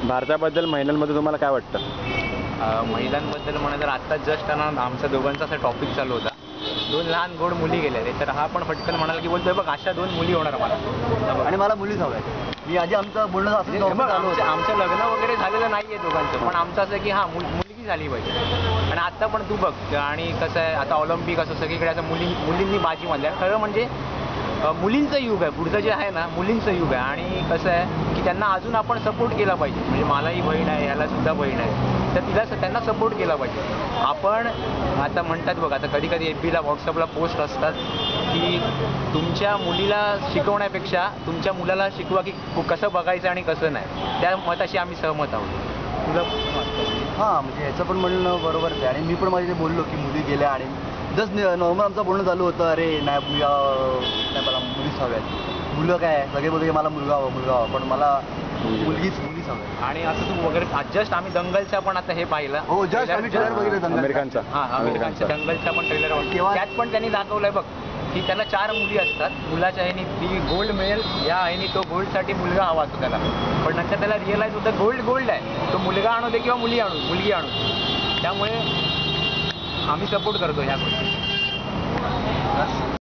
भारताबद्दल महिलांमध्ये तुम्हाला काय वाटतं? महिलांबद्दल म्हणा तर आत्ताच जस्ट ना आमच्या दोघांचा असा टॉपिक चालू होता. 2 लहान गोड मुली गेल्या रे, तर हा पण फटकन म्हणाला की बोलतोय बघ अशा 2 मुली होणार मला, आणि मला मुलीच हव्या आहेत. मी आधी आमचं बोलणं असं बघ आमचं लग्न वगैरे झालेलं नाही आहे दोघांचं, पण आमचं असं की हां मुलगी झाली पाहिजे. आणि आत्ता पण तू बघ, आणि कसं आहे आता ऑलिम्पिक असं सगळीकडे असं मुलींनी बाजी मारली. खरं म्हणजे मुलींचं युग आहे पुढचं जे आहे ना, मुलींचं युग आहे. आणि कसं आहे की त्यांना अजून आपण सपोर्ट केला पाहिजे. म्हणजे मलाही बहीण आहे, ह्याला सुद्धा बहीण आहे, तर त्यांना सपोर्ट केला पाहिजे. आपण आता म्हणतात बघ, आता कधी कधी FBला व्हॉट्सअपला पोस्ट असतात की तुमच्या मुलीला शिकवण्यापेक्षा तुमच्या मुलाला शिकवा की कसं बघायचं आणि कसं नाही. त्या मताशी आम्ही सहमत आहोत. तुला हां, म्हणजे याचं पण म्हणणं बरोबरच आहे. आणि मी पण माझे बोललो की मुली गेल्या, आणि जस्ट नॉर्मल आमचं बोलणं चालू होतं, अरे नाही मला मुलीच हव्यात. मुलं काय सगळे बोलतो की मला मुलगा हवा, पण मला मुलीच हव्या. आणि असं तू वगैरे जस्ट आम्ही दंगलचा पण आता हे पाहिलं. हो, जस्ट आम्ही ट्रेलर बघितलं अमेरिकांचा. हां, अमेरिकांचा दंगलचा पण ट्रेलर तेव्हा त्यात पण त्यांनी दाखवलंय बघ की त्याला 4 मुली असतात. मुलाच्या ह्यानी ती गोल्ड मिळेल, या ह्यानी तो गोल्डसाठी मुलगा हवा असतो त्याला. पण नंतर त्याला रिअलाईज होतं गोल्ड आहे, तो मुलगा आणू दे किंवा मुलगी आणू. त्यामुळे आम्ही सपोर्ट करतो ह्या गोष्टी.